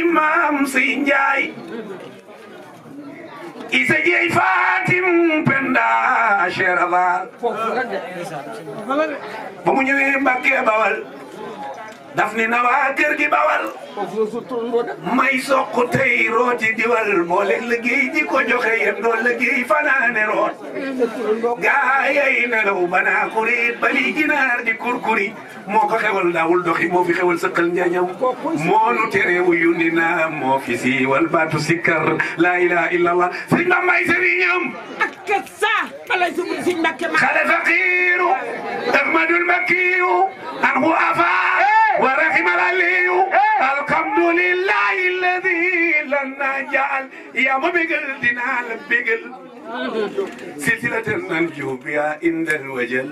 maam si Njaay isa jeey Fatim Penda Cheikh Abar ba mu ñëwee Mbàkke Bawal daf ni na waa kër gi Bawal may soq tey rooti diwal boole liggéey di ko joxe yéen doon liggéey fanaane root gaayay nelaw banaa kurit bali ginaar di kurkuri moo ko xewal daawul doxi moo fi xewal sëqal njañam moo nu tere wuyu ni na moo fi siiwal baatu sikkar laa ilaha illa allah sëriñ Bambay sëriñam ak sa balay sëriñ Mbàkke ma xale faqiiru ahmadul makkiyu anhu afa ورحم العلي الحمد لله الذي لنا جعل يا مبقل دينال بقل سلسلة ننجو بها عند الوجل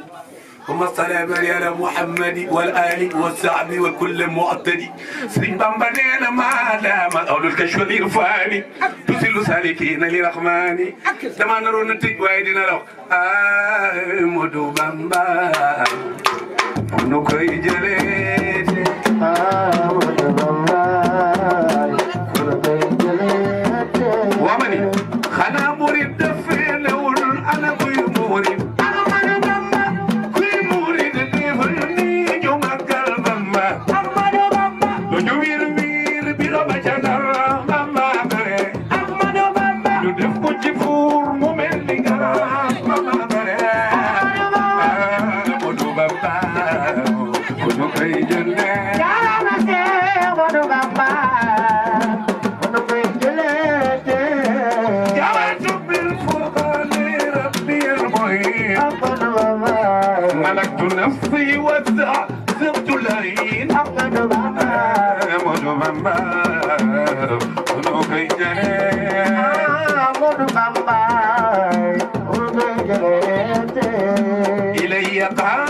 ثم السلام على محمد والآل والصحب وكل مؤتدي سرين بامبانينا ما دام أول الكشف الإرفاني تسل سالكين لرحمن لما نرون التجوائدنا له مدو بامبا نكوي جليت ومني خنا مريد دفين لول أنا كوي مريد كوي مريد دفني جمع قلبما لو وير وير بلا بجانا ماما بري يدف كوي فور مملي غرا ماما بري مدو بابا كنو كوي جليت ملكت نفسي وزعزمت العين مدو بامبا كنو كوي جليت إلي قال